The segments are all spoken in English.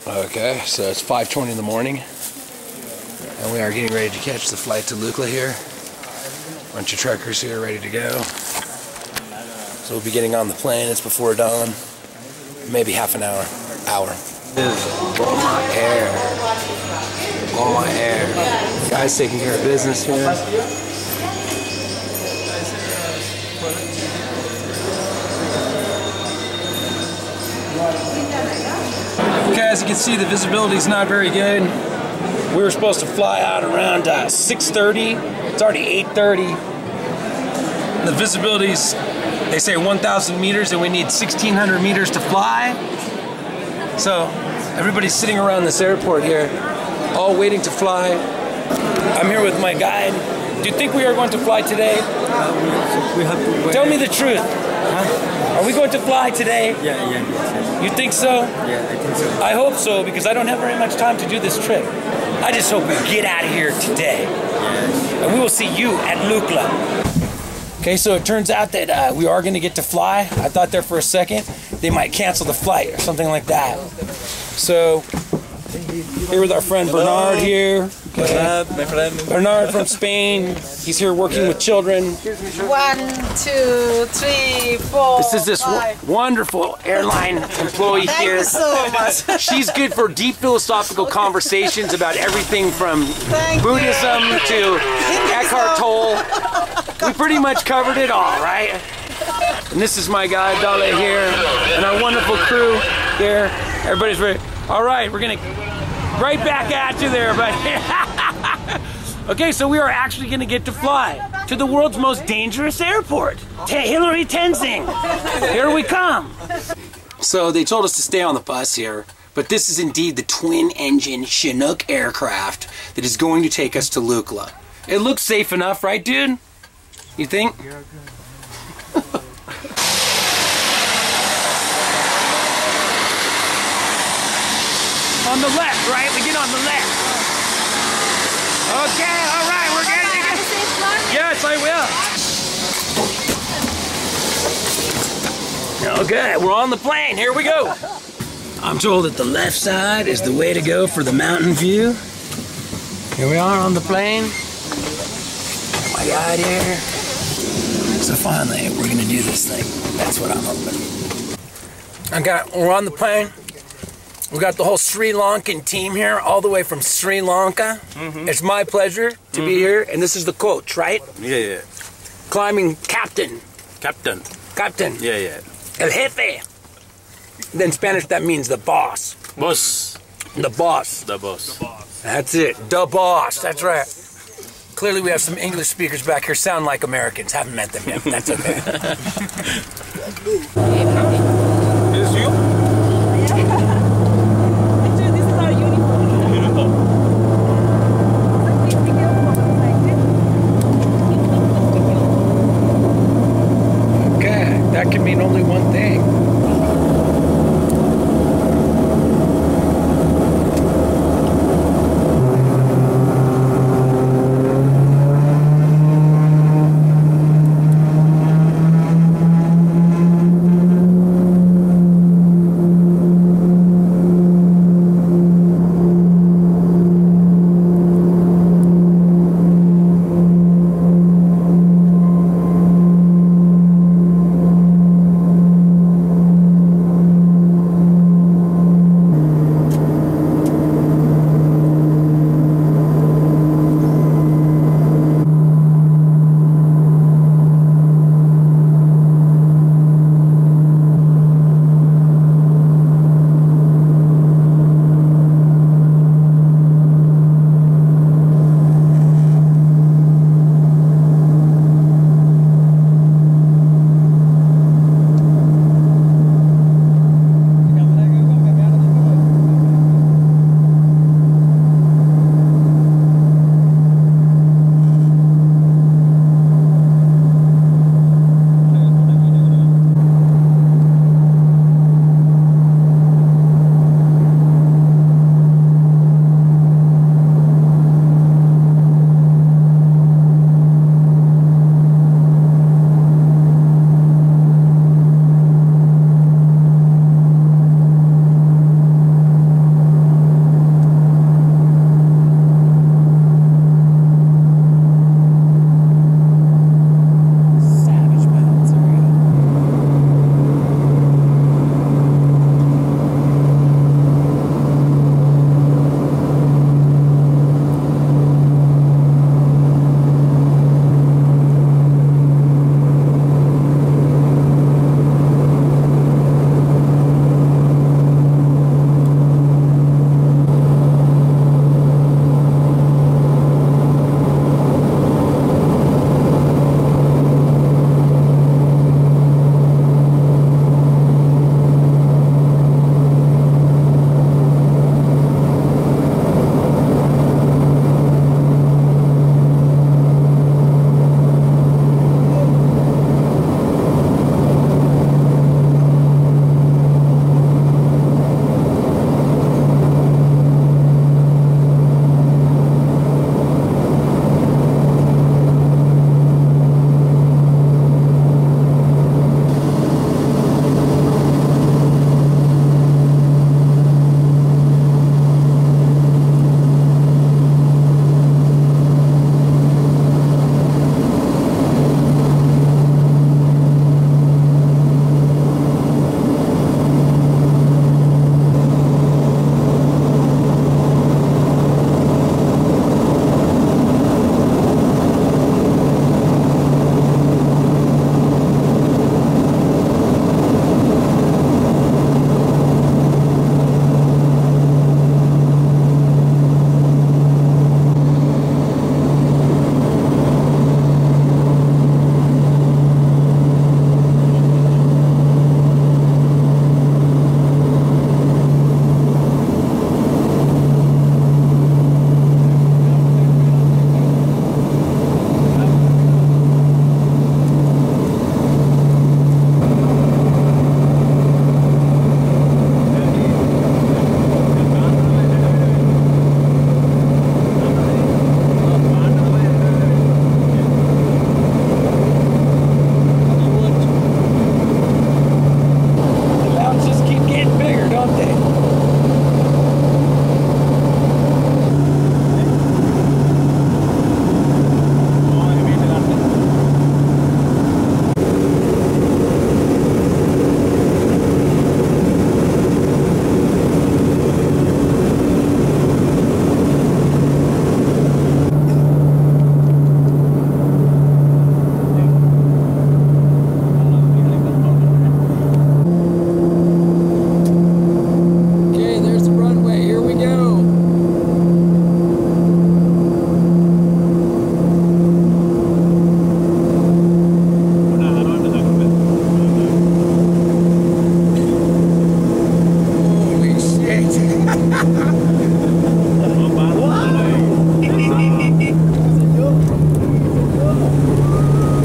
Okay, so it's 5:20 in the morning, and we are getting ready to catch the flight to Lukla here. Bunch of truckers here ready to go. So we'll be getting on the plane. It's before dawn, maybe half an hour. Blow my hair. Blow my hair. Guys taking care of business here. Okay, as you can see, the visibility is not very good. We were supposed to fly out around 6:30. It's already 8:30. The visibility's, they say 1,000 meters, and we need 1,600 meters to fly. So everybody's sitting around this airport here, all waiting to fly. I'm here with my guide. Do you think we are going to fly today? We have to wait. Tell me the truth. Huh? Are we going to fly today? Yeah. You think so? Yeah, I think so. I hope so, because I don't have very much time to do this trip. I just hope we get out of here today. Yes. And we will see you at Lukla. Okay, so it turns out that we are going to get to fly. I thought there for a second they might cancel the flight or something like that. So, here with our friend Bernard here. Bernard, my friend. Bernard from Spain. He's here working with children. 1, 2, 3, 4. This is this wonderful airline employee Thank here. you so much. She's good for deep philosophical conversations about everything from Buddhism to Eckhart Tolle. We pretty much covered it all, right? And this is my guy, Dale, here, and our wonderful crew here. Everybody's ready. All right, we're gonna right back at you there, buddy. Okay, so we are actually gonna get to fly to the world's most dangerous airport, Hillary Tenzing. Here we come. So they told us to stay on the bus here, but this is indeed the twin-engine Chinook aircraft that is going to take us to Lukla. It looks safe enough, right, dude? You think? Yeah, On the left, right? We get on the left. Okay, all right, we're getting it. Yes, I will. Okay, we're on the plane. Here we go. I'm told that the left side is the way to go for the mountain view. Here we are on the plane. My guide here. So finally, we're gonna do this thing. That's what I'm hoping. We're on the plane. We got the whole Sri Lankan team here, all the way from Sri Lanka. It's my pleasure to be here, and this is the coach, right? Yeah. Climbing captain. Captain. Captain. Yeah. El jefe. In Spanish, that means the boss. Boss. The boss. The boss. That's it. The boss. That's right. Clearly, we have some English speakers back here sound like Americans. Haven't met them yet. That's okay. This is you? Actually, this is our uniform. Okay, that can mean only one thing.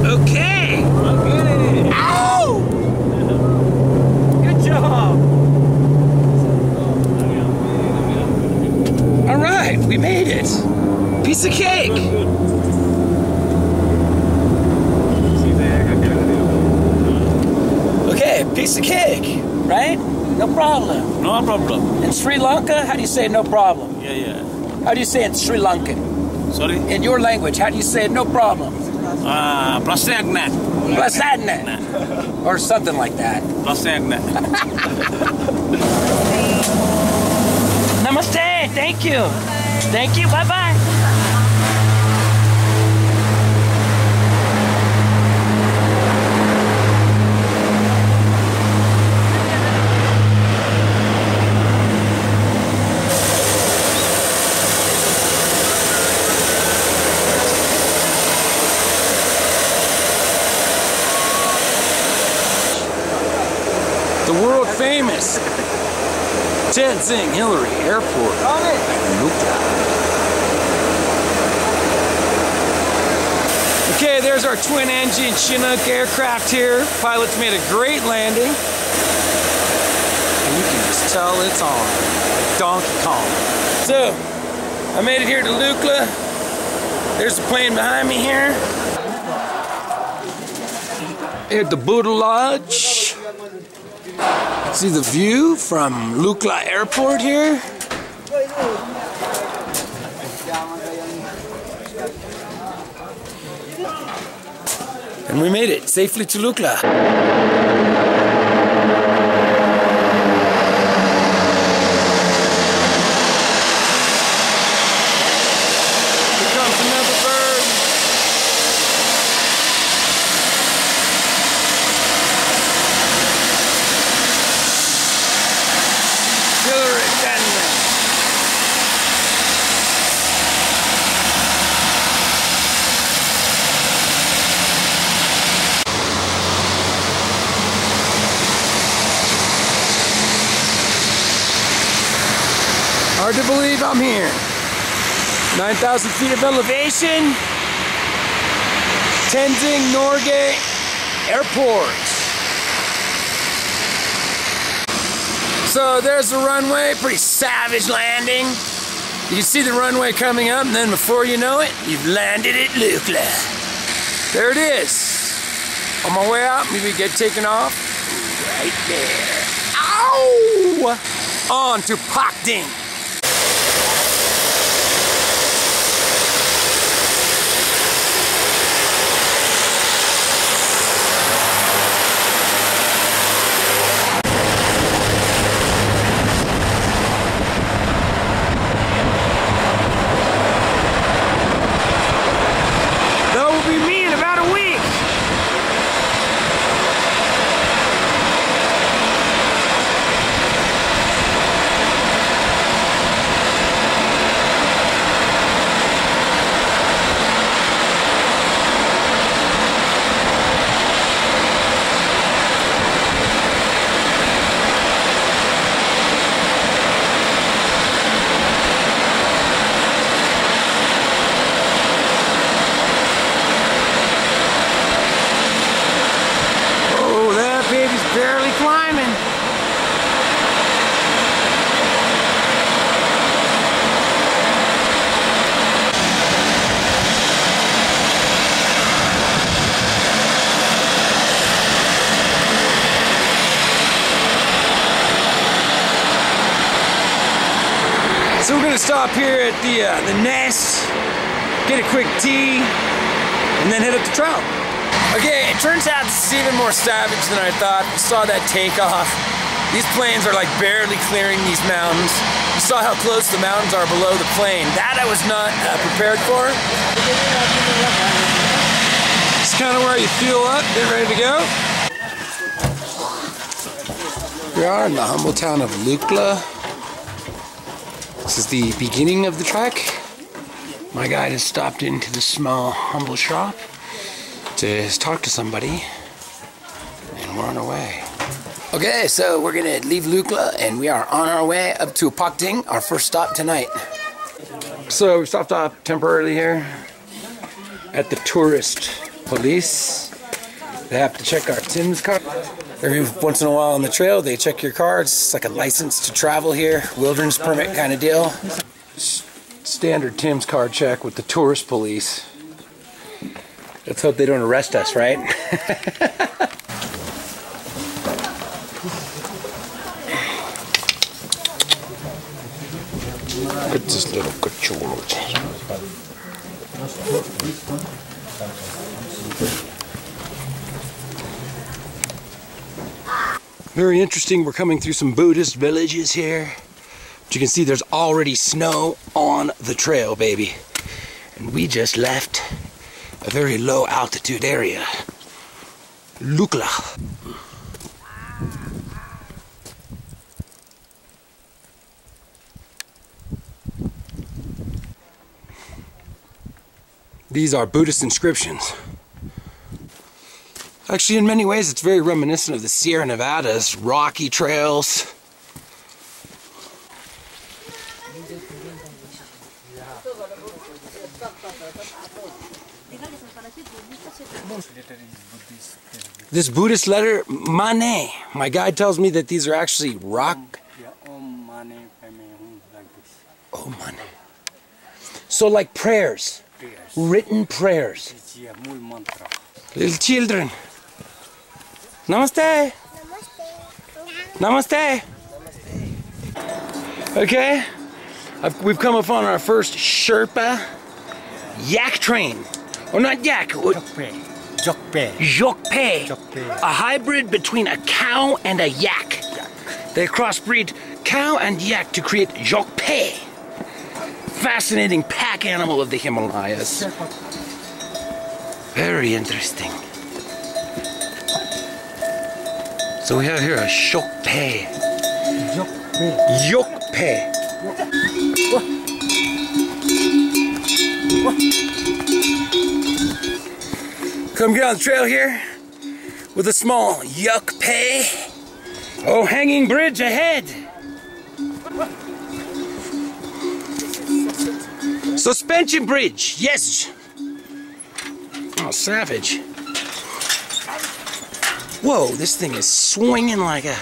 Okay. Ow! Good job. All right, we made it. Piece of cake. Okay, piece of cake, right? No problem. No problem. In Sri Lanka, how do you say no problem? Yeah, yeah. How do you say it in Sri Lankan? Sorry? In your language, how do you say it no problem? Prasagna. Prasadna. Or something like that. Prasagna. Namaste, thank you. Thank you, bye-bye. The world famous Tenzing Hillary Airport. Okay, there's our twin engine Chinook aircraft here. Pilots made a great landing. And you can just tell it's on. Like Donkey Kong. So, I made it here to Lukla. There's the plane behind me here. At the Buddha Lodge. See the view from Lukla Airport here. And we made it safely to Lukla. Here comes another bird. Hard to believe I'm here. 9,000 feet of elevation. Tenzing Norgay Airport. So there's the runway, pretty savage landing. You can see the runway coming up, and then before you know it, you've landed at Lukla. There it is. On my way out, maybe get taken off. Right there. Ow! On to Pakding. Barely climbing. So we're gonna stop here at the nest, get a quick tea, and then head up the trail. Okay, it turns out this is even more savage than I thought. We saw that takeoff. These planes are like barely clearing these mountains. You saw how close the mountains are below the plane. That I was not prepared for. It's kind of where you fuel up, get ready to go. We are in the humble town of Lukla. This is the beginning of the trek. My guide has stopped into this small, humble shop to talk to somebody, and we're on our way. Okay, so we're gonna leave Lukla and we are on our way up to Pakting, our first stop tonight. So we stopped off temporarily here at the tourist police. They have to check our Tim's card. Every once in a while on the trail, they check your cards. It's like a license to travel here, wilderness permit kind of deal. Standard Tim's card check with the tourist police. Let's hope they don't arrest us, right? Look at this little cachorro. Very interesting. We're coming through some Buddhist villages here. But you can see there's already snow on the trail, baby. And we just left a very low altitude area. Lukla. These are Buddhist inscriptions. Actually, in many ways, it's very reminiscent of the Sierra Nevadas, rocky trails. This Buddhist letter, Mane. My guide tells me that these are actually rock. Oh, Mane. So like prayers. Written prayers. Little children. Namaste. Namaste. Okay. We've come upon our first Sherpa yak train. Or not yak. Jokpe. A hybrid between a cow and a yak. They crossbreed cow and yak to create Jokpe. Fascinating pack animal of the Himalayas. Very interesting. So we have here a Jokpe. Jokpe. Come get on the trail here with a small Jokpe. Oh, hanging bridge ahead. Suspension bridge, yes. Oh, savage. Whoa, this thing is swinging like a...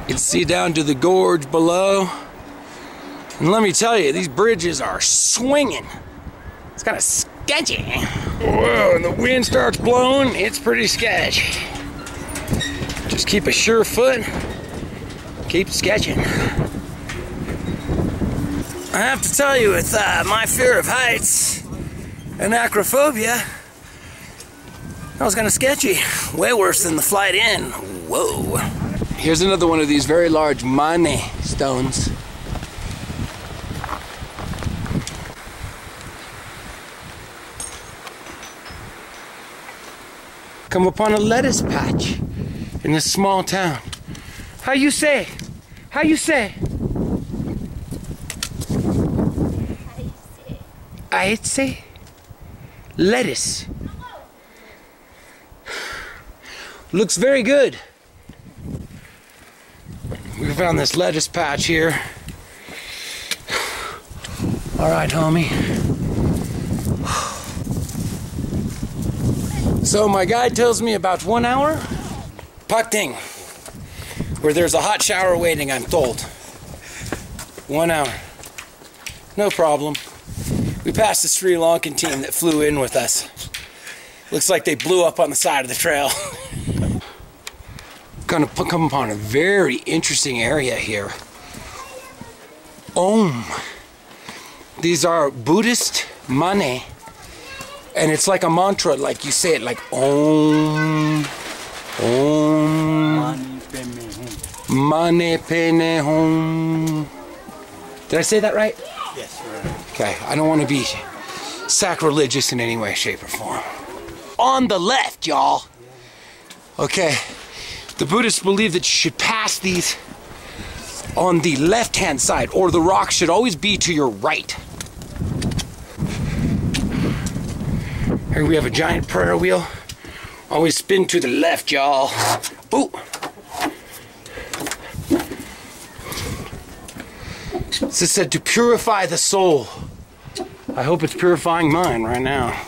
You can see down to the gorge below. And let me tell you, these bridges are swinging. It's kind of sketchy. Whoa, and the wind starts blowing, it's pretty sketchy. Just keep a sure foot, keep sketching. I have to tell you, with my fear of heights and acrophobia, that was kind of sketchy. Way worse than the flight in. Whoa. Here's another one of these very large Mane stones. Come upon a lettuce patch in this small town. How you say? How you say? I'd say lettuce. Looks very good. We found this lettuce patch here. All right, homie. So my guide tells me about 1 hour. Pakting, where there's a hot shower waiting, I'm told. 1 hour. No problem. We passed the Sri Lankan team that flew in with us. Looks like they blew up on the side of the trail. Gonna come upon a very interesting area here. Om. These are Buddhist Mane. And it's like a mantra, like you say it like Om. Om. Mane Pene Hum. Did I say that right? Yes, right. Okay, I don't want to be sacrilegious in any way, shape, or form. On the left, y'all. Okay, the Buddhists believe that you should pass these on the left-hand side, or the rock should always be to your right. Here we have a giant prayer wheel Always spin to the left, y'all. Ooh. This is said to purify the soul. I hope it's purifying mine right now.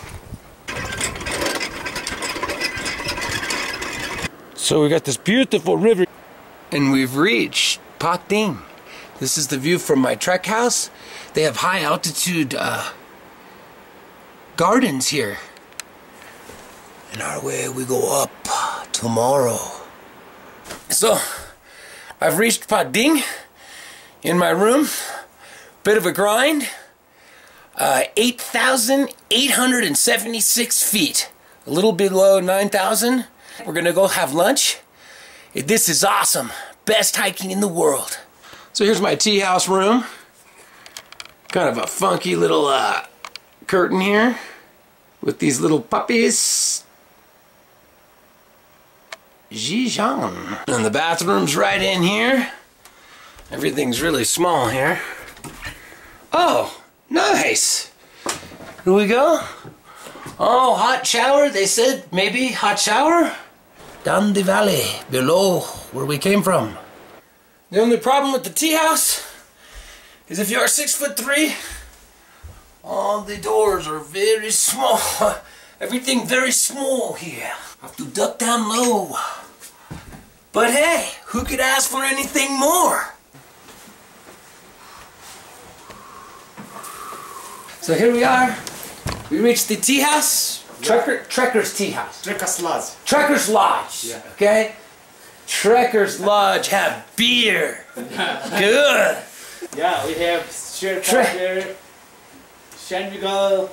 So we got this beautiful river. And we've reached Pat Ding. This is the view from my trek house. They have high altitude gardens here. And our way we go up tomorrow. So I've reached Pat Ding in my room. Bit of a grind. 8,876 feet. A little below 9,000. We're gonna go have lunch. This is awesome. Best hiking in the world. So here's my tea house room. Kind of a funky little curtain here with these little puppies. Zhejiang. And the bathroom's right in here. Everything's really small here. Oh, nice. Here we go. Oh, hot shower. They said maybe hot shower. Down the valley below where we came from. The only problem with the tea house is if you are 6'3", all the doors are very small. Everything very small here. Have to duck down low. But hey, who could ask for anything more? So here we are. We reached the tea house. Trekker's tea house. Trekker's Lodge. Trekker's Lodge. Yeah. Okay? Trekker's Lodge have beer. Good. Yeah, we have Trekker, Shandigal.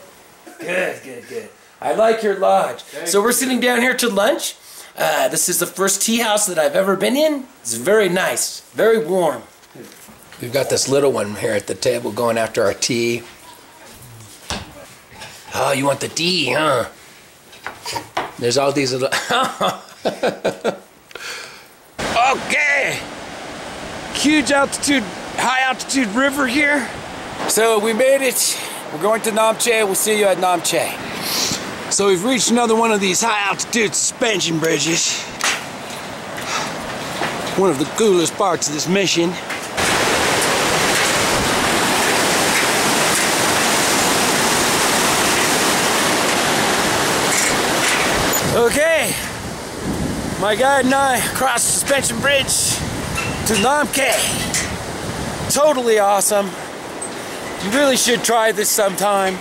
Good. I like your lodge. So we're sitting down here to lunch. This is the first tea house that I've ever been in. It's very nice, very warm. We've got this little one here at the table going after our tea. Oh, you want the tea, huh? There's all these little... Okay! Huge altitude, high altitude river here. So we made it. We're going to Namche. We'll see you at Namche. So we've reached another one of these high altitude suspension bridges. One of the coolest parts of this mission. Okay, my guide and I crossed the suspension bridge to Namche. Totally awesome. You really should try this sometime.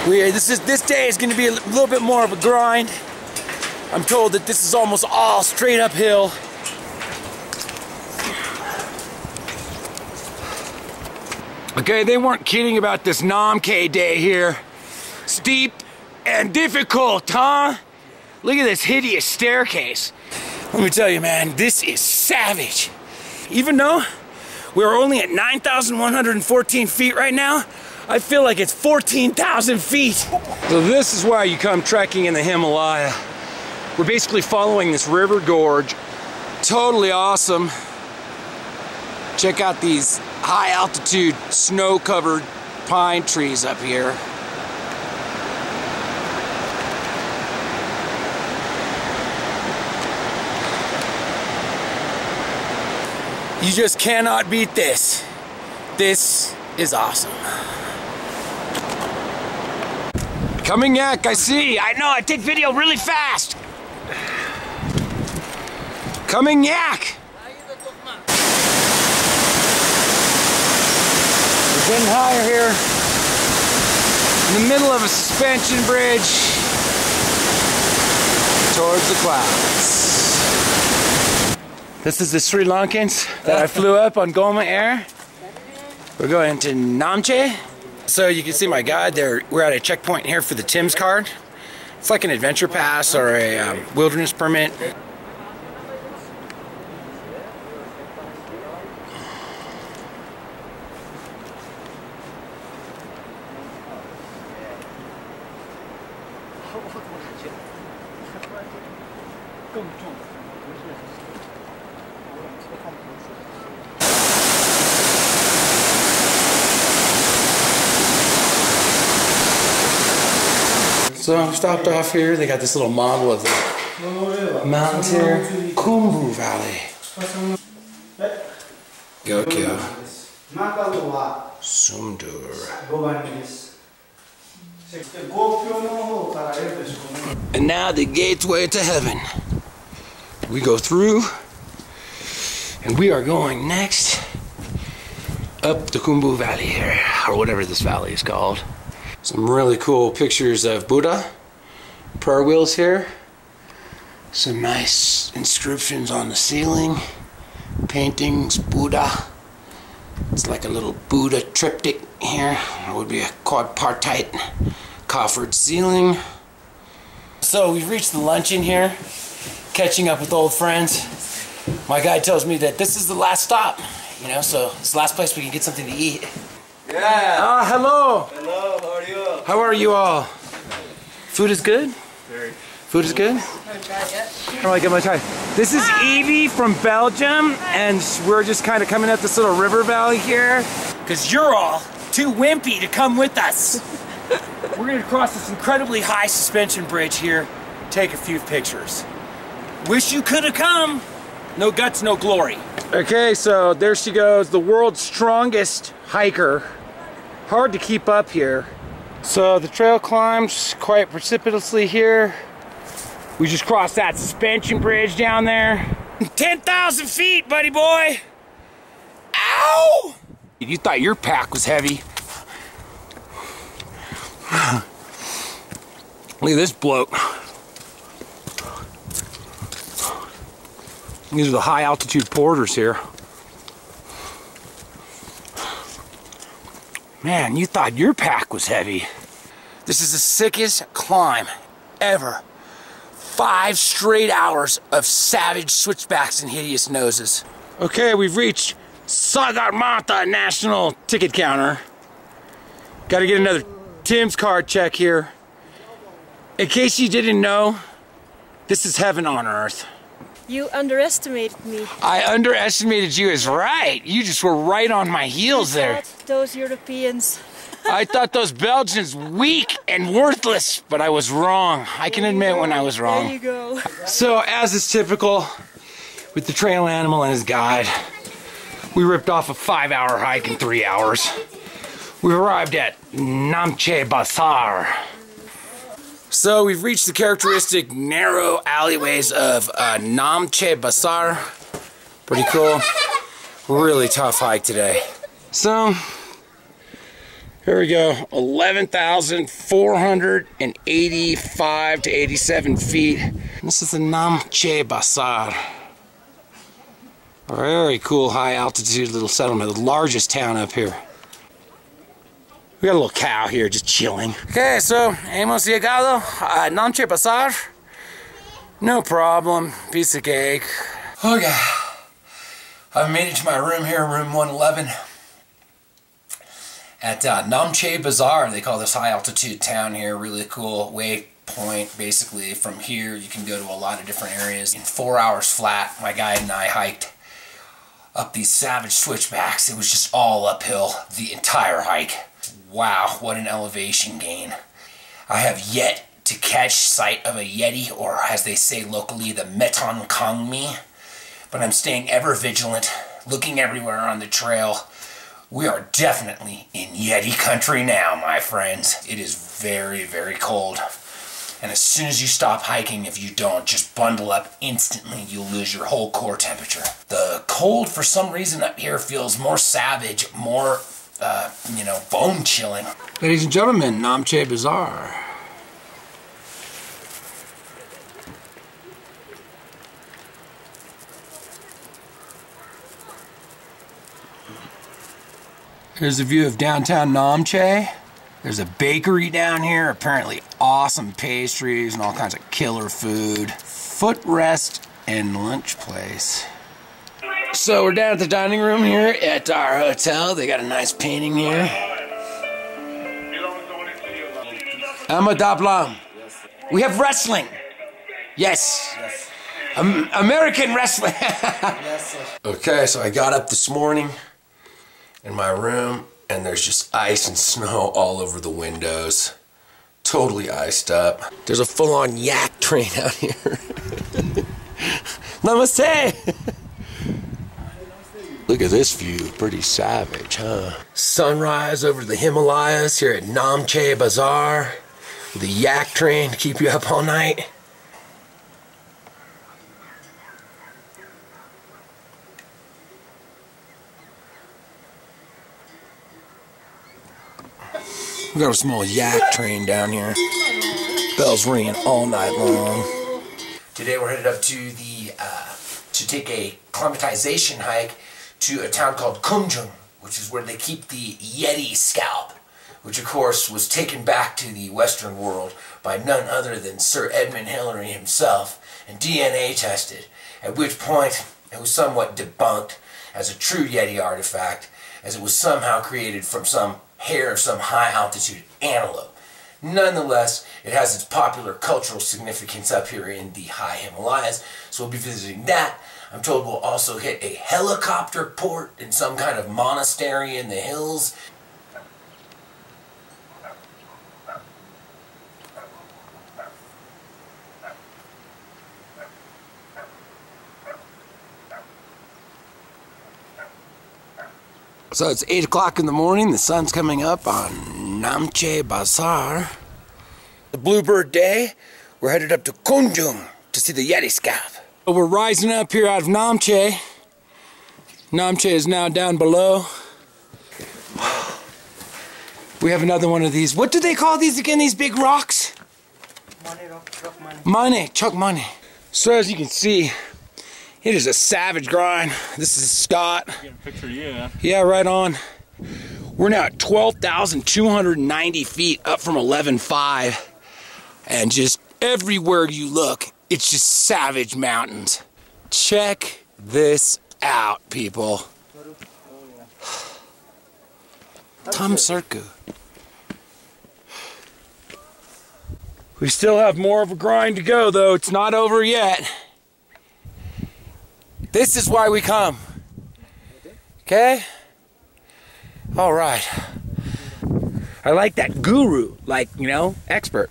This day is going to be a little bit more of a grind. I'm told that this is almost all straight uphill. Okay, they weren't kidding about this Namche day here. Steep and difficult, huh? Look at this hideous staircase. Let me tell you, man, this is savage. Even though we're only at 9,114 feet right now, I feel like it's 14,000 feet. So this is why you come trekking in the Himalaya. We're basically following this river gorge. Totally awesome. Check out these high altitude snow-covered pine trees up here. You just cannot beat this. This is awesome. Coming yak, I see. I know, I take video really fast. Coming yak. We're getting higher here. In the middle of a suspension bridge towards the clouds. This is the Sri Lankans that I flew up on Goma Air. We're going to Namche. So you can see my guide there. We're at a checkpoint here for the Tim's card. It's like an adventure pass or a wilderness permit. So I stopped off here. They got this little model of the mountains here. Khumbu Valley. Gokyo. Sumdur. And now the gateway to heaven. We go through, and we are going next up the Khumbu Valley here, or whatever this valley is called. Some really cool pictures of Buddha, prayer wheels here, some nice inscriptions on the ceiling, paintings, Buddha. It's like a little Buddha triptych here. It would be a quadpartite coffered ceiling. So we've reached the luncheon here, catching up with old friends. My guide tells me that this is the last stop, you know, so it's the last place we can get something to eat. Yeah. Hello. Hello, how are you? How are you all? Food is good? Very. Food is good? How do I get my tie? This is Evie from Belgium, and we're just kind of coming up this little river valley here. Because you're all too wimpy to come with us. We're going to cross this incredibly high suspension bridge here, take a few pictures. Wish you could have come. No guts, no glory. Okay, so there she goes, the world's strongest hiker. Hard to keep up here. So the trail climbs quite precipitously here. We just crossed that suspension bridge down there. 10,000 feet, buddy boy. Ow! You thought your pack was heavy. Look at this bloke. These are the high altitude porters here. Man, you thought your pack was heavy. This is the sickest climb ever. 5 straight hours of savage switchbacks and hideous noses. Okay, we've reached Sagarmatha National Ticket Counter. Gotta get another Tim's card check here. In case you didn't know, this is heaven on earth. You underestimated me. I underestimated you is right. You just were right on my heels there. Those Europeans. I thought those Belgians weak and worthless, but I was wrong. I can admit when I was wrong. There you go. So, as is typical with the trail animal and his guide, we ripped off a 5-hour hike in 3 hours. We arrived at Namche Bazaar. So we've reached the characteristic narrow alleyways of Namche Bazaar. Pretty cool. Really tough hike today. So, here we go. 11,485 to 87 feet. This is the Namche Bazaar. Very cool high altitude little settlement. The largest town up here. We got a little cow here just chilling. Okay, so hemos llegado a Namche Bazaar. No problem. Piece of cake. Okay. I've made it to my room here, room 111. At Namche Bazaar. They call this high altitude town here. Really cool waypoint. Basically, from here you can go to a lot of different areas. In 4 hours flat, my guide and I hiked up these savage switchbacks. It was just all uphill the entire hike. Wow, what an elevation gain. I have yet to catch sight of a Yeti, or as they say locally, the Meton Kangmi. But I'm staying ever vigilant, looking everywhere on the trail. We are definitely in Yeti country now, my friends. It is very, very cold. And as soon as you stop hiking, if you don't, just bundle up instantly, you'll lose your whole core temperature. The cold, for some reason up here, feels more savage, more, you know, bone chilling. Ladies and gentlemen, Namche Bazaar. Here's a view of downtown Namche. There's a bakery down here, apparently awesome pastries and all kinds of killer food. Footrest and lunch place. So we're down at the dining room here at our hotel. They got a nice painting here. Amadablam. We have wrestling. Yes. American wrestling. Okay, so I got up this morning in my room, and there's just ice and snow all over the windows. totally iced up. There's a full-on yak train out here. Namaste! Look at this view, pretty savage, huh? Sunrise over the Himalayas here at Namche Bazaar. The yak train to keep you up all night. We got a small yak train down here. Bells ringing all night long. Today we're headed up to the to take a climatization hike to a town called Kunjung, which is where they keep the Yeti scalp, which of course was taken back to the Western world by none other than Sir Edmund Hillary himself and DNA tested, at which point it was somewhat debunked as a true Yeti artifact, as it was somehow created from some hair of some high altitude antelope. Nonetheless, it has its popular cultural significance up here in the high Himalayas, so we'll be visiting that. I'm told we'll also hit a helicopter port in some kind of monastery in the hills. So it's 8 o'clock in the morning, the sun's coming up on Namche Bazaar. The Bluebird Day, we're headed up to Kunjung to see the Yeti scalp. We're rising up here out of Namche. Namche is now down below. We have another one of these. What do they call these again, these big rocks? Mane, Chok Mane. So as you can see, it is a savage grind. This is Scott. Get a picture of you. Yeah, right on. We're now at 12,290 feet, up from 11,500. And just everywhere you look, it's just savage mountains. Check this out, people. Tam Sarku. We still have more of a grind to go, though. It's not over yet. This is why we come. Okay? All right. I like that guru, like, you know, expert.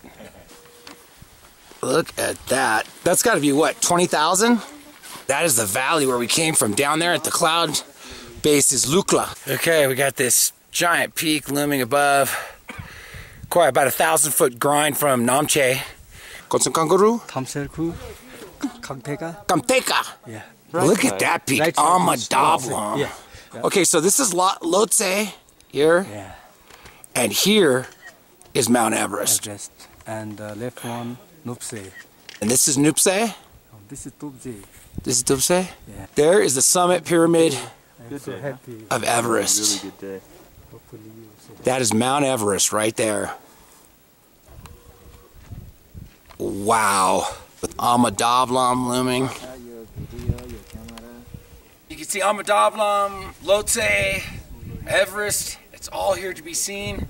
Look at that. That's got to be what, 20,000? That is the valley where we came from. Down there at the cloud base is Lukla. Okay, we got this giant peak looming above. Quite about 1,000-foot grind from Namche. Konsan Kangaroo? Tamserku, Kamteka. Kamteka. Yeah. Look at that peak. Amadablam. Yeah. Okay, so this is Lhotse here. Yeah. And here is Mount Everest. Everest. And left one, Nupse. And this is Nupse? This is Tubje. This is Nupse? Yeah. There is the summit pyramid I'm so happy. of Everest. Really good day. Hopefully you also. That is Mount Everest right there. Wow. With Amadablam looming. You can see Amadablam, Lhotse, Everest. It's all here to be seen.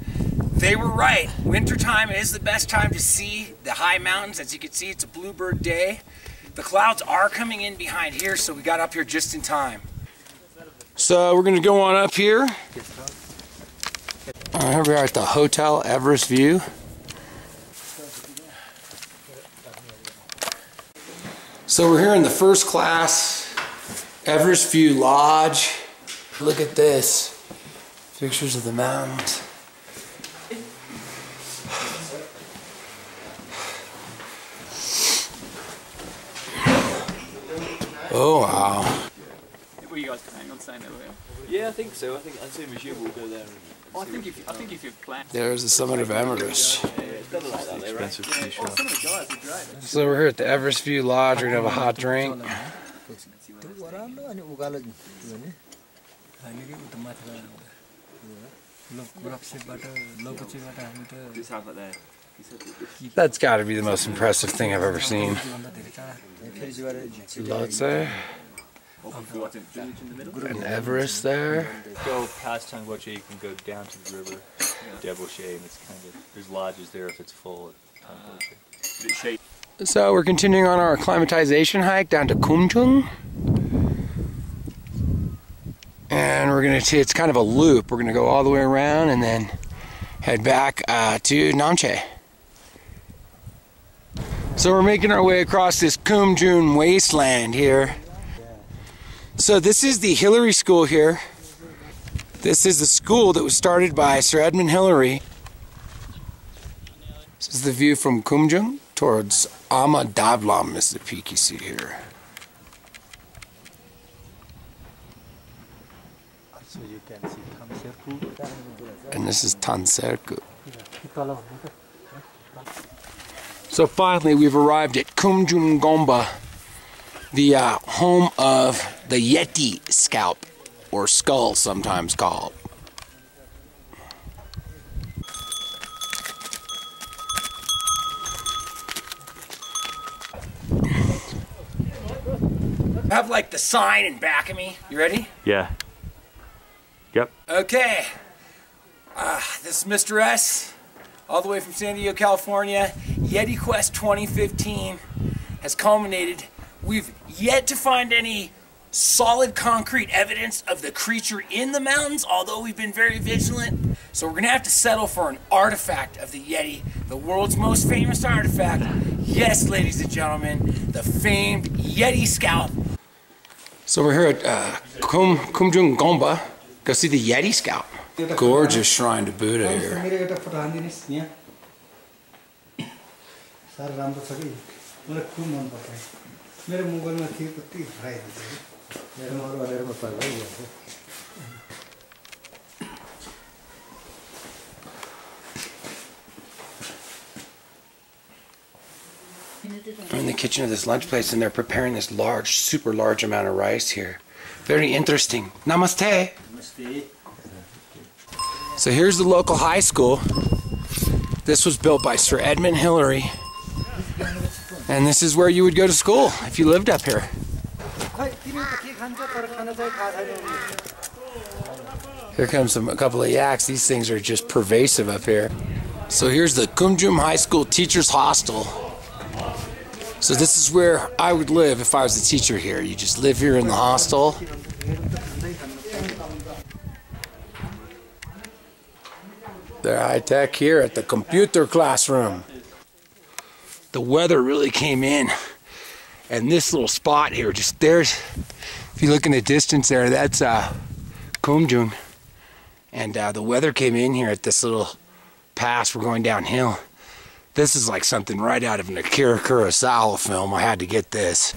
They were right. Wintertime is the best time to see the high mountains. As you can see, it's a Bluebird Day. The clouds are coming in behind here, so we got up here just in time. So we're gonna go on up here. Here we are at the Hotel Everest View. So we're here in the first class Everest View Lodge. Look at this. Pictures of the mountains. Oh wow. Were you guys planning on staying there? Yeah, I think so. I assume as you will go there. I think if you've planned. There's the summit of Everest. Yeah, it's better like that. They right? Some of the guys are great. So we're here at the Everest View Lodge. We're gonna have a hot drink. Just have it there. That's got to be the most impressive thing I've ever seen. Lhotse and Everest there. Go past Tangwache, you can go down to the river, Deboche, and it's kind of, there's lodges there if it's full at Tangwache. So we're continuing on our acclimatization hike down to Kunjung. And we're gonna see, it's kind of a loop. We're gonna go all the way around and then head back to Namche. So we're making our way across this Kumjun wasteland here. So this is the Hillary School here. This is the school that was started by Sir Edmund Hillary. This is the view from Kumjun towards Ahmedabad is the peak you see here. So you can see Tanserku. And this is Tanserku. So finally we've arrived at Kumjun Gomba, the home of the Yeti scalp, or skull sometimes called. I have like the sign in back of me. You ready? Yeah. Yep. Okay. This is Mr. S, all the way from San Diego, California. Yeti Quest 2015 has culminated. We've yet to find any solid concrete evidence of the creature in the mountains, although we've been very vigilant. So we're gonna have to settle for an artifact of the Yeti, the world's most famous artifact. Yes, ladies and gentlemen, the famed Yeti scalp. So we're here at Kumjun Gomba. Go see the Yeti scalp. Gorgeous shrine to Buddha here. I'm in the kitchen of this lunch place and they're preparing this large, super large amount of rice here. Very interesting. Namaste. Namaste. So here's the local high school. This was built by Sir Edmund Hillary. And this is where you would go to school if you lived up here. Here comes a couple of yaks. These things are just pervasive up here. So here's the Kumjun High School Teachers Hostel. So this is where I would live if I was a teacher here. You just live here in the hostel. They're high tech here at the computer classroom. The weather really came in. And this little spot here, just there's, if you look in the distance there, that's Kumjun. And the weather came in here at this little pass. We're going downhill. This is like something right out of an Akira Kurosawa film. I had to get this.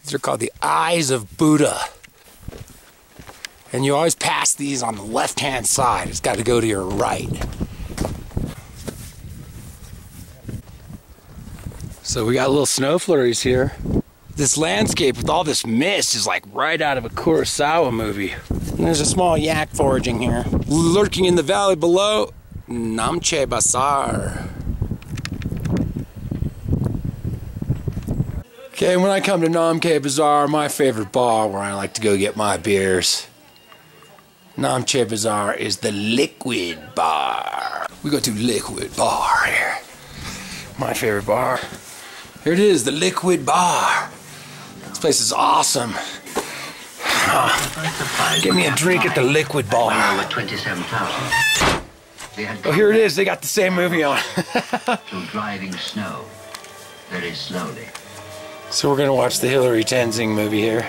These are called the Eyes of Buddha. And you always pass these on the left-hand side. It's got to go to your right. So we got little snow flurries here. This landscape with all this mist is like right out of a Kurosawa movie. And there's a small yak foraging here. Lurking in the valley below, Namche Bazaar. Okay, when I come to Namche Bazaar, my favorite bar where I like to go get my beers. Namche Bazaar is the Liquid Bar. We go to Liquid Bar here. My favorite bar. Here it is, the Liquid Bar. This place is awesome. Give me a drink at the Liquid Bar. Oh, here it is. They got the same movie on. Through driving snow, very slowly. So we're gonna watch the Hillary Tenzing movie here.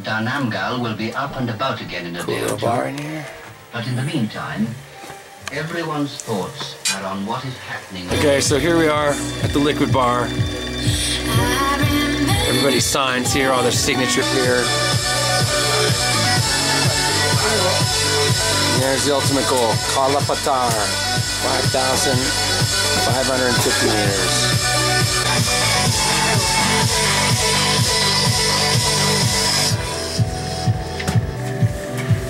Danamgal will be up and about again in a day or two. Bar in here. But in the meantime, everyone's thoughts are on what is happening. Okay, so here we are at the Liquid Bar. Everybody signs here, all their signature here. And there's the ultimate goal, Kalapatar, 5,550 meters.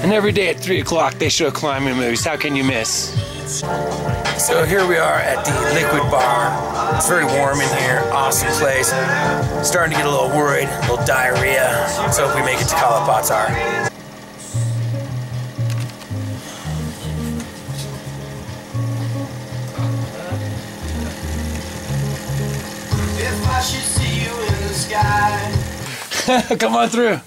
And every day at 3 o'clock they show climbing movies. How can you miss? So here we are at the Liquid Bar. It's very warm in here. Awesome place. Starting to get a little worried. A little diarrhea. Let's hope we make it to Kalapatar. If I should see you in the sky. Come on through.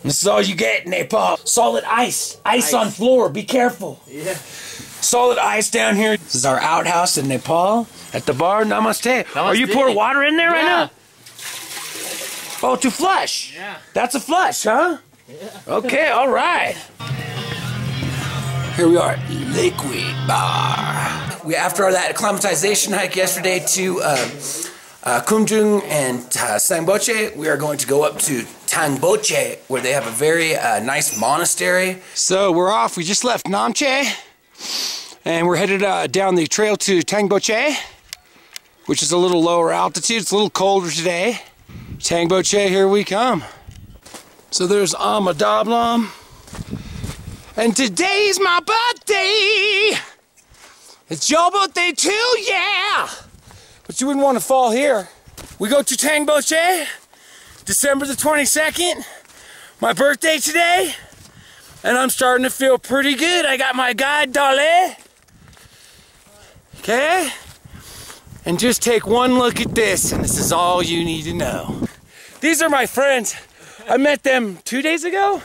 This is all you get in Nepal. Solid ice. Ice on floor. Be careful. Yeah. Solid ice down here. This is our outhouse in Nepal. At the bar. Namaste. Are you pouring water in there right now? Oh, to flush. Yeah. That's a flush, huh? Yeah. Okay, all right. Here we are at Liquid Bar. After that acclimatization hike yesterday to Kumjung and Sangboche, we are going to go up to Tangboche, where they have a very nice monastery. So we're off. We just left Namche, and we're headed down the trail to Tangboche, which is a little lower altitude. It's a little colder today. Tangboche, here we come. So there's Amadablam. And today's my birthday. It's your birthday too, yeah. But you wouldn't want to fall here. We go to Tangboche, December the 22nd. My birthday today. And I'm starting to feel pretty good. I got my guide, Dale. Okay? And just take one look at this, and this is all you need to know. These are my friends. I met them 2 days ago.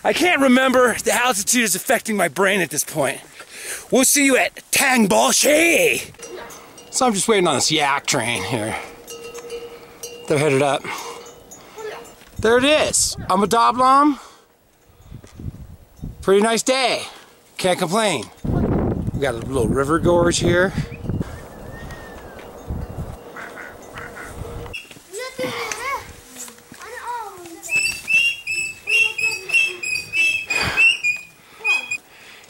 I can't remember. The altitude is affecting my brain at this point. We'll see you at Tangboche. So I'm just waiting on this yak train here. They're headed up. There it is. Amadablam. Pretty nice day. Can't complain. We got a little river gorge here.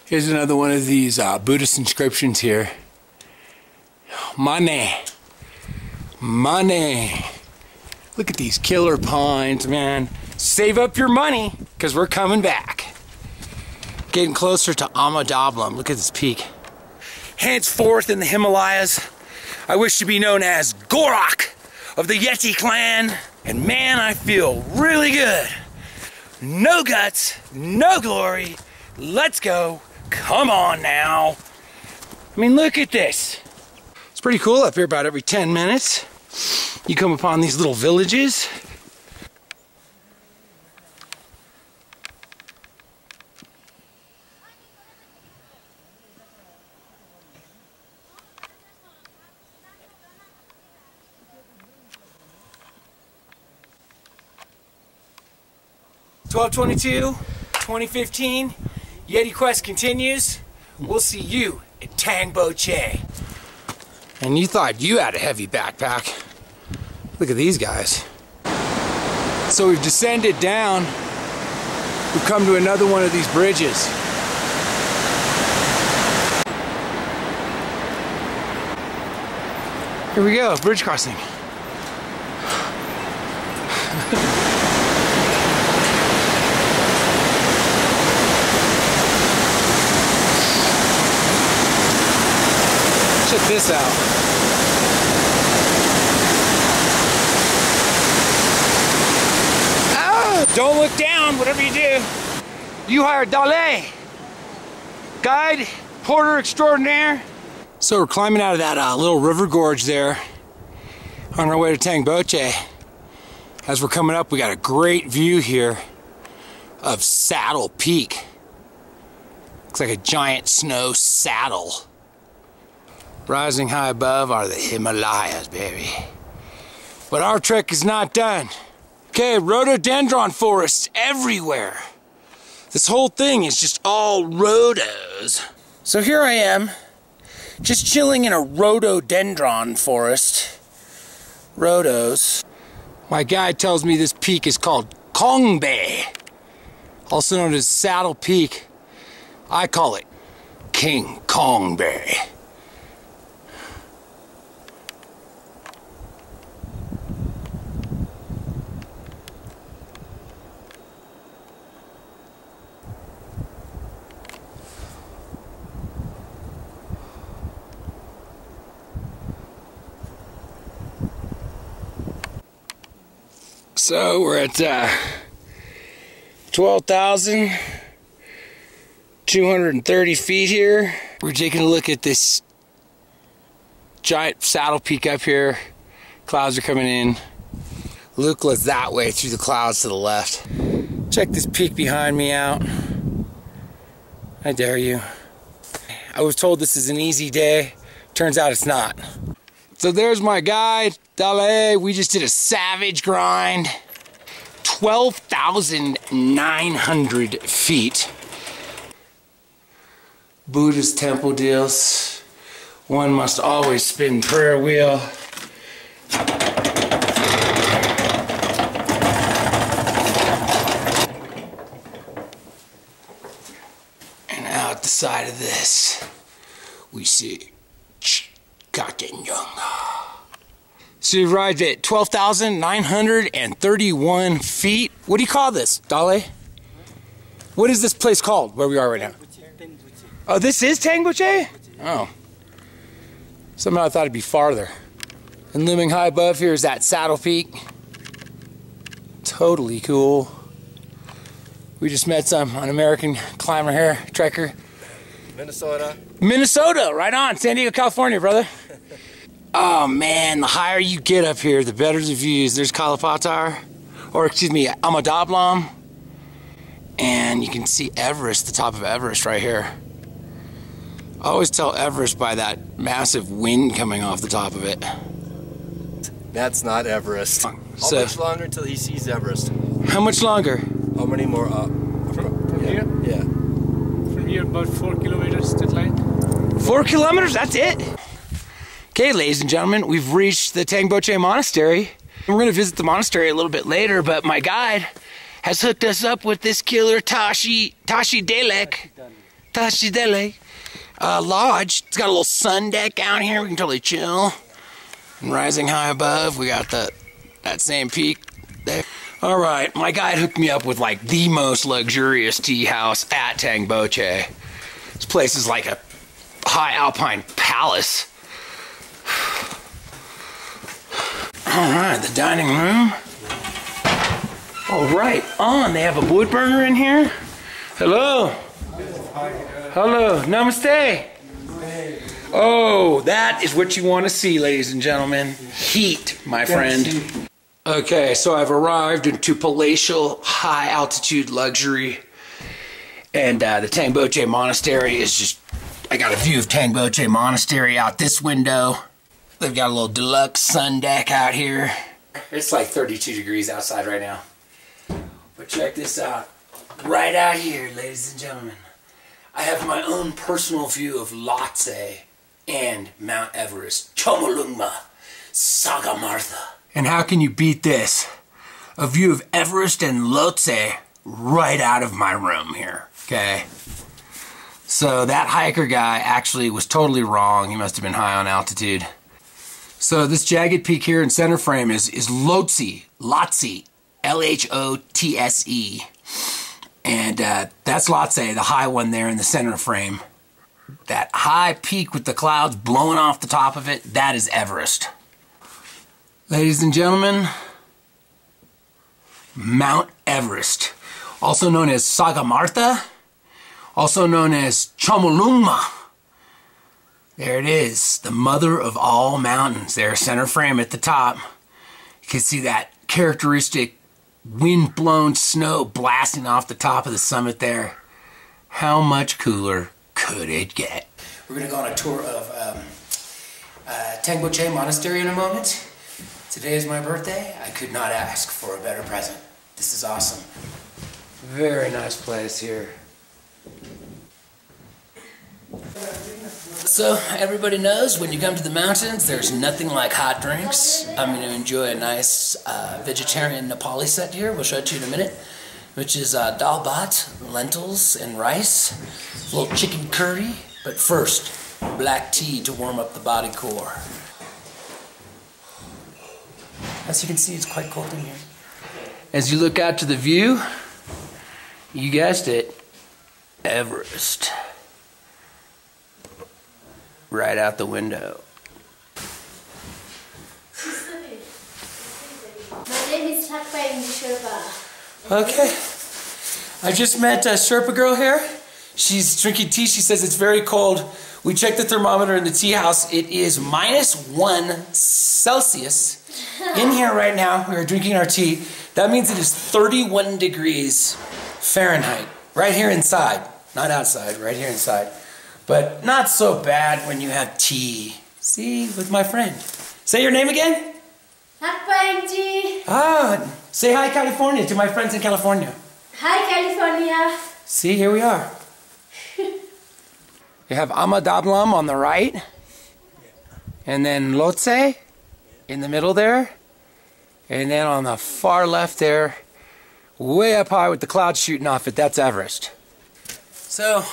Here's another one of these Buddhist inscriptions here. Money. Money. Look at these killer pines, man. Save up your money, because we're coming back. Getting closer to Amadablam. Look at this peak. Henceforth in the Himalayas, I wish to be known as Gorak of the Yeti clan. And man, I feel really good. No guts, no glory. Let's go. Come on now. I mean, look at this. It's pretty cool up here. About every 10 minutes, you come upon these little villages. (12/22, 2015). Yeti Quest continues. We'll see you at Tangboche. And you thought you had a heavy backpack. Look at these guys. So we've descended down. We've come to another one of these bridges. Here we go, bridge crossing. Check this out. Oh, don't look down, whatever you do. You hired Dale, guide, porter extraordinaire. So we're climbing out of that little river gorge there on our way to Tangboche. As we're coming up, we got a great view here of Saddle Peak. Looks like a giant snow saddle. Rising high above are the Himalayas, baby. But our trek is not done. Okay, rhododendron forests everywhere. This whole thing is just all rhodos. So here I am, just chilling in a rhododendron forest. Rhodos. My guide tells me this peak is called Kongbe, also known as Saddle Peak. I call it King Kongbe. So we're at 12,230 feet here. We're taking a look at this giant saddle peak up here. Clouds are coming in. Lukela's that way through the clouds to the left. Check this peak behind me out. I dare you. I was told this is an easy day. Turns out it's not. So there's my guide, Dale. We just did a savage grind. 12,900 feet. Buddhist temple deals. One must always spin prayer wheel. And out the side of this, we see Kakenyong. So we've arrived at 12,931 feet. What do you call this, Dale? What is this place called, where we are right now? Oh, this is Tangboche? Oh. Somehow I thought it'd be farther. And looming high above here is that Saddle Peak. Totally cool. We just met an American climber here, trekker. Minnesota. Minnesota, right on. San Diego, California, brother. Oh man, the higher you get up here, the better the views. There's Kalapatar, or excuse me, Amadablam. And you can see Everest, the top of Everest right here. I always tell Everest by that massive wind coming off the top of it. That's not Everest. How much longer until he sees Everest? How much longer? How many more up? From here? Yeah. From here, about 4 kilometers to climb. 4 kilometers? That's it? Okay, ladies and gentlemen, we've reached the Tangboche Monastery. We're going to visit the monastery a little bit later, but my guide has hooked us up with this killer Tashi Delek lodge. It's got a little sun deck out here. We can totally chill. And rising high above, we got that same peak there. All right, my guide hooked me up with like the most luxurious tea house at Tangboche. This place is like a high alpine palace. All right, the dining room. All right, they have a wood burner in here. Hello. Hello, namaste. Oh, that is what you want to see, ladies and gentlemen. Heat, my friend. Okay, so I've arrived into palatial, high-altitude luxury. And the Tangboche Monastery is just... I got a view of Tangboche Monastery out this window. They've got a little deluxe sun deck out here. It's like 32 degrees outside right now. But check this out. Right out here, ladies and gentlemen, I have my own personal view of Lhotse and Mount Everest, Chomolungma, Sagarmatha. And how can you beat this? A view of Everest and Lhotse right out of my room here, okay? So that hiker guy actually was totally wrong. He must have been high on altitude. So this jagged peak here in center frame is Lhotse, L-H-O-T-S-E. And that's Lhotse, the high one there in the center frame. That high peak with the clouds blowing off the top of it, that is Everest. Ladies and gentlemen, Mount Everest, also known as Sagarmatha, also known as Chomolungma. There it is, the mother of all mountains. There, center frame at the top. You can see that characteristic wind-blown snow blasting off the top of the summit there. How much cooler could it get? We're going to go on a tour of Tangboche Monastery in a moment. Today is my birthday. I could not ask for a better present. This is awesome. Very nice place here. So, everybody knows when you come to the mountains, there's nothing like hot drinks. I'm going to enjoy a nice vegetarian Nepali set here. We'll show it to you in a minute. Which is dal bhat, lentils and rice. A little chicken curry. But first, black tea to warm up the body core. As you can see, it's quite cold in here. As you look out to the view, you guessed it, Everest. Right out the window. My name is Takpa Sherpa. Okay. I just met a Sherpa girl here. She's drinking tea. She says it's very cold. We checked the thermometer in the tea house. It is -1 Celsius. In here right now, we are drinking our tea. That means it is 31 degrees Fahrenheit. Right here inside. Not outside, right here inside. But not so bad when you have tea. See, with my friend. Say your name again? Hakpaingji. Ah, say hi California to my friends in California. Hi, California. See, here we are. You have Amadablam on the right. And then Lhotse in the middle there. And then on the far left there, way up high with the clouds shooting off it, that's Everest. So,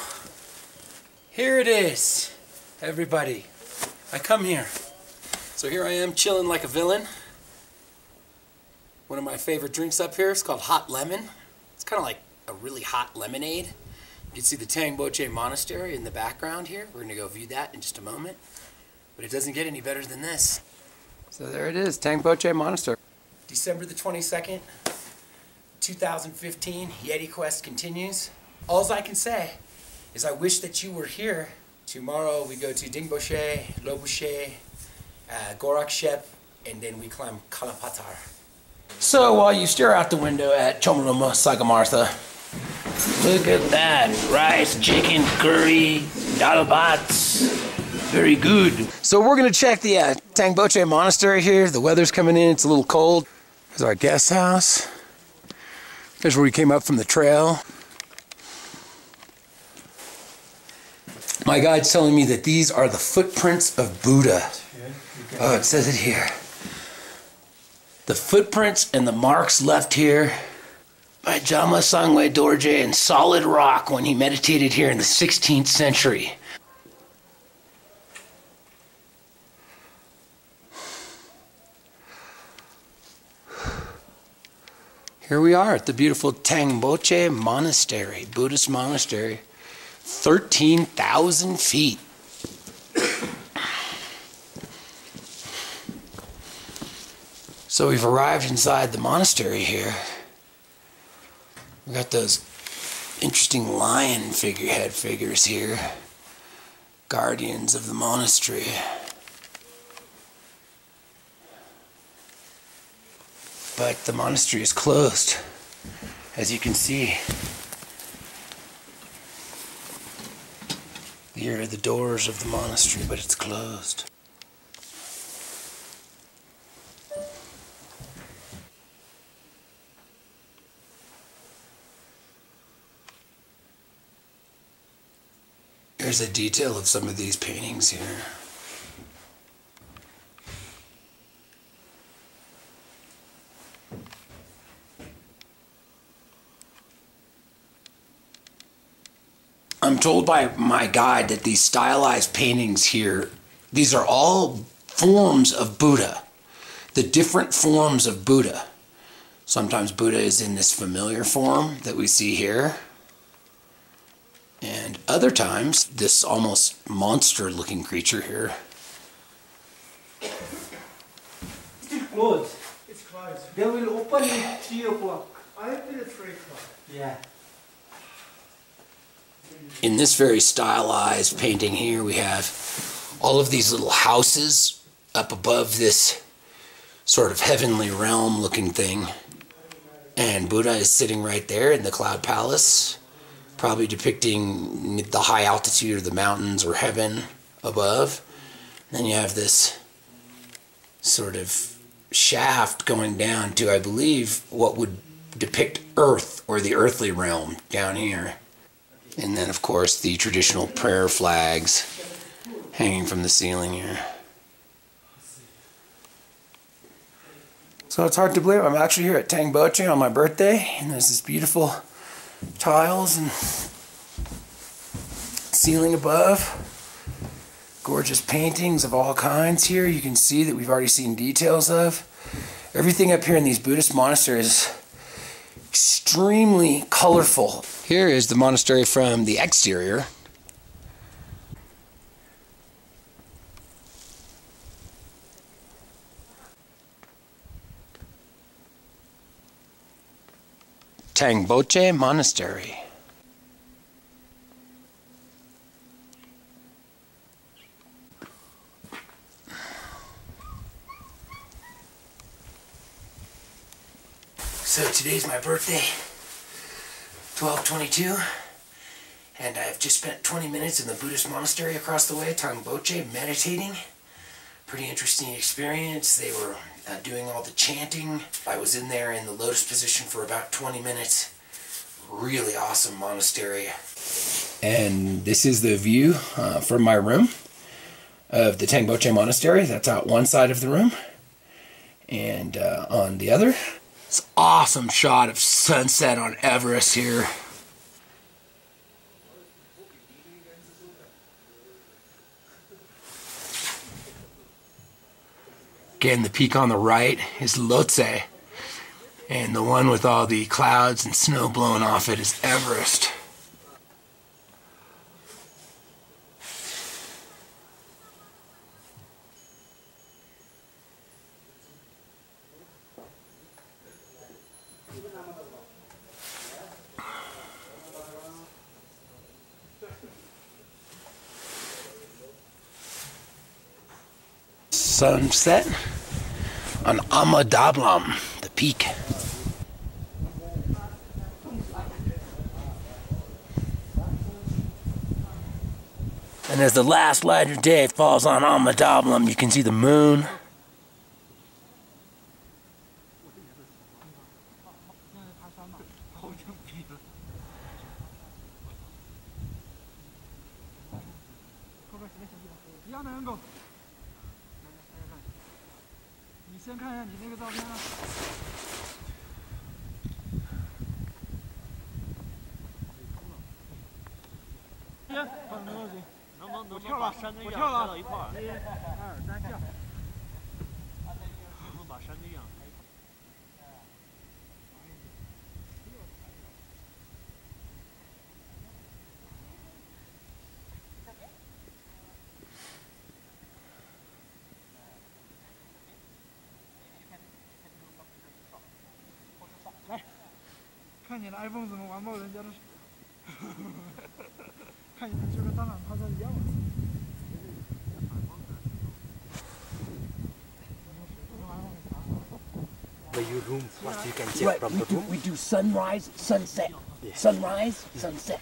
here it is, everybody. I come here. So here I am chilling like a villain. One of my favorite drinks up here is called Hot Lemon. It's kind of like a really hot lemonade. You can see the Tangboche Monastery in the background here. We're going to go view that in just a moment. But it doesn't get any better than this. So there it is, Tangboche Monastery. December the 22nd, 2015, Yeti Quest continues. All I can say is I wish that you were here. Tomorrow we go to Dingboche, Lobushe, Gorak Shep, and then we climb Kalapatar. So while you stare out the window at Chomolungma Sagamartha, look at that, rice, chicken, curry, dal bats, very good. So we're gonna check the Tangboche Monastery here. The weather's coming in, it's a little cold. There's our guest house. There's where we came up from the trail. My guide's telling me that these are the footprints of Buddha. Oh, it says it here. The footprints and the marks left here by Jama Sangwe Dorje in solid rock when he meditated here in the 16th century. Here we are at the beautiful Tangboche Monastery, Buddhist monastery, 13,000 feet. So we've arrived inside the monastery here. We got those interesting lion figurehead figures here, guardians of the monastery. But the monastery is closed, as you can see. Here are the doors of the monastery, but it's closed. Here's a detail of some of these paintings here. I'm told by my guide that these stylized paintings here, these are all forms of Buddha. The different forms of Buddha. Sometimes Buddha is in this familiar form that we see here. And other times, this almost monster-looking creature here. It's closed. It's closed. They will open at 3 o'clock. I open at 3 o'clock. Yeah. In this very stylized painting here, we have all of these little houses up above this sort of heavenly realm looking thing. And Buddha is sitting right there in the cloud palace, probably depicting the high altitude of the mountains or heaven above. And then you have this sort of shaft going down to, I believe, what would depict Earth or the earthly realm down here. And then, of course, the traditional prayer flags hanging from the ceiling here. So it's hard to believe I'm actually here at Tangboche on my birthday, and there's this beautiful tiles and ceiling above. Gorgeous paintings of all kinds here. You can see that we've already seen details of. Everything up here in these Buddhist monasteries is extremely colorful. Here is the monastery from the exterior. Tangboche Monastery. So today's my birthday, 12/22, and I've just spent 20 minutes in the Buddhist monastery across the way, Tangboche, meditating. Pretty interesting experience. They were doing all the chanting. I was in there in the lotus position for about 20 minutes. Really awesome monastery. And this is the view from my room of the Tangboche Monastery. That's out one side of the room. And on the other, this awesome shot of sunset on Everest here. Again, the peak on the right is Lhotse, and the one with all the clouds and snow blowing off it is Everest. Sunset on Amadablam, the peak. And as the last light of day falls on Amadablam, you can see the moon. iPhone 怎么完爆人家的手？看起来就跟当场拍照一样嘛。Where you room, what you can check from the room. We do sunrise, sunset. Yeah. Sunrise, sunset.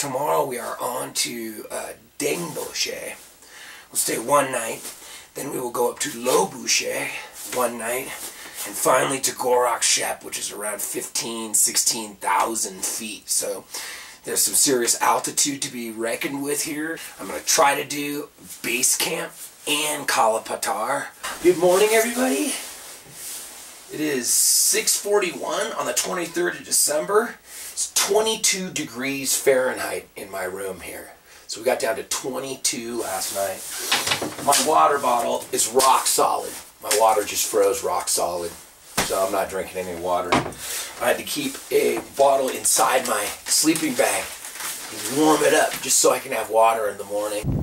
tomorrow we are on to demise. We'll stay one night. Then we will go up to Lobuche one night. And finally to Gorak Shep, which is around 16,000 feet. So there's some serious altitude to be reckoned with here. I'm going to try to do base camp and Kalapatar. Good morning, everybody. It is 6:41 on the 23rd of December. It's 22 degrees Fahrenheit in my room here. So we got down to 22 last night. My water bottle is rock solid. My water just froze rock solid. So I'm not drinking any water. I had to keep a bottle inside my sleeping bag and warm it up just so I can have water in the morning.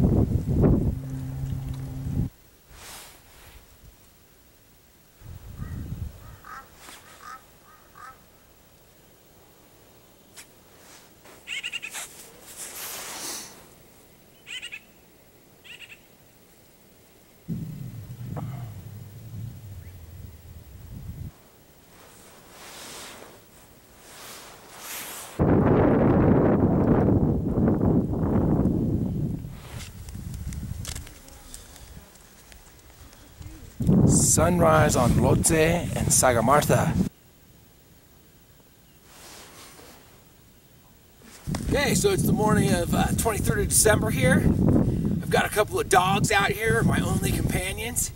Sunrise on Lhotse and Sagarmatha. Okay, so it's the morning of 23rd of December here. I've got a couple of dogs out here, my only companions.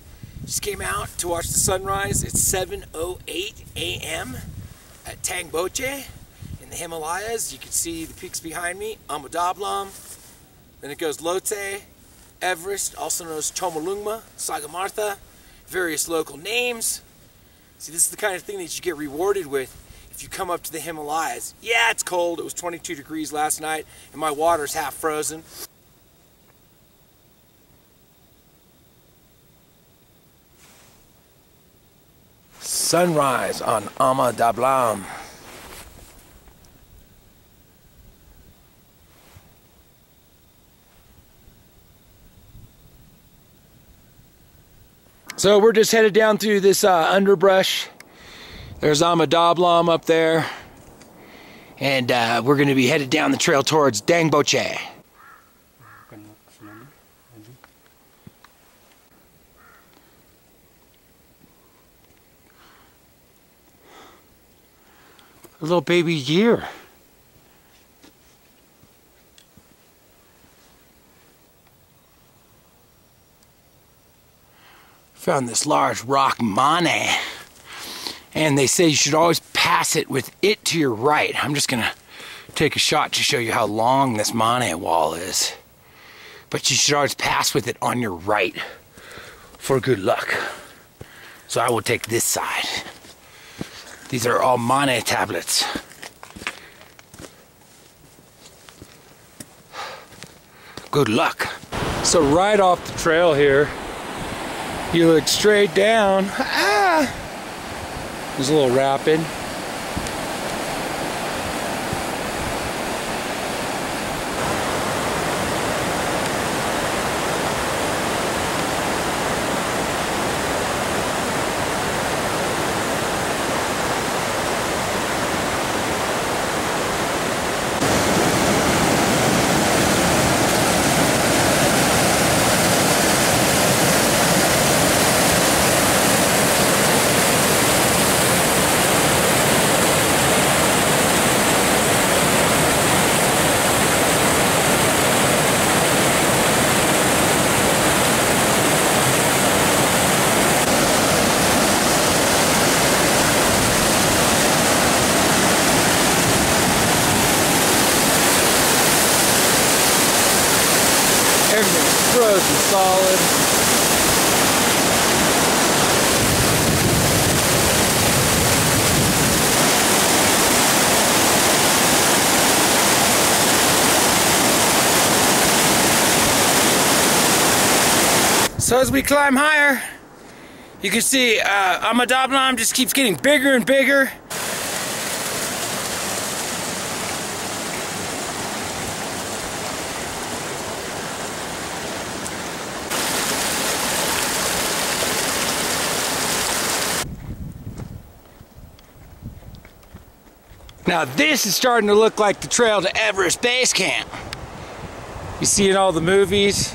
Just came out to watch the sunrise. It's 7:08 a.m. at Tangboche in the Himalayas. You can see the peaks behind me, Amadablam. Then it goes Lhotse, Everest, also known as Chomolungma, Sagarmatha. Various local names. See, this is the kind of thing that you get rewarded with if you come up to the Himalayas. Yeah, it's cold. It was 22 degrees last night, and my water's half frozen. Sunrise on Amadablam. So we're just headed down through this underbrush. There's Amadablam up there. And we're going to be headed down the trail towards Dangboche. A little baby deer. Found this large rock mane, and they say you should always pass it with it to your right. I'm just gonna take a shot to show you how long this mane wall is, but you should always pass with it on your right for good luck. So I will take this side. These are all mane tablets. Good luck. So right off the trail here, you look straight down. Ah! There's a little rapid. Everything's frozen solid. So as we climb higher, you can see Amadablam just keeps getting bigger and bigger. Now this is starting to look like the trail to Everest Base Camp. You see in all the movies,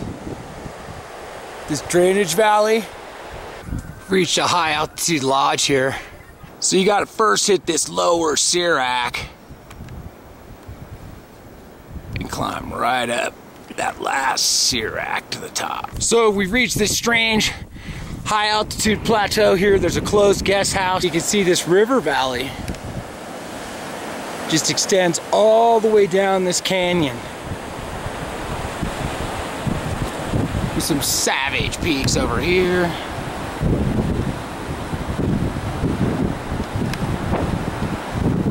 this drainage valley. Reached a high altitude lodge here. So you gotta first hit this lower Sirac and climb right up that last Sirac to the top. So we've reached this strange high altitude plateau here. There's a closed guest house. You can see this river valley just extends all the way down this canyon. With some savage peaks over here.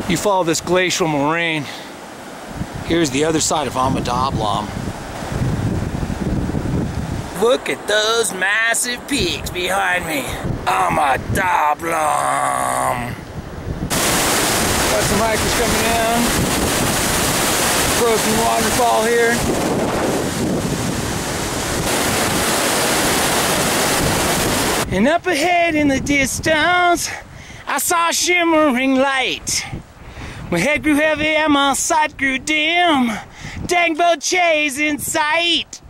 You follow this glacial moraine. Here's the other side of Amadablam. Look at those massive peaks behind me. Amadablam. Got some hikers coming down. Frozen waterfall here. And up ahead in the distance, I saw a shimmering light. My head grew heavy and my sight grew dim. Dang Boche's in sight.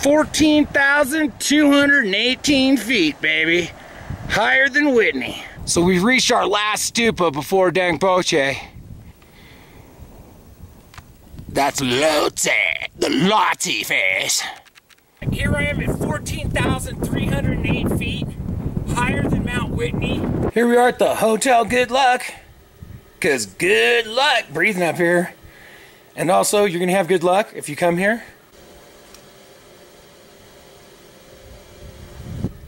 14,218 feet, baby. Higher than Whitney. So we've reached our last stupa before Dang Boche. That's Lotte, the Lottie face. Here I am at 14,308 feet, higher than Mount Whitney. Here we are at the Hotel Good Luck, because good luck breathing up here. And also, you're gonna have good luck if you come here.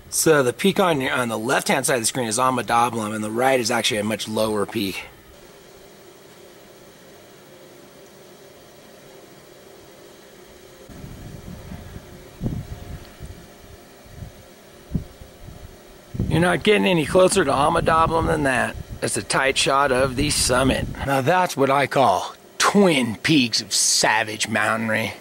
So the peak on the left-hand side of the screen is Amadablam, and the right is actually a much lower peak. You're not getting any closer to Amadablam than that. That's a tight shot of the summit. Now that's what I call twin peaks of savage mountainry.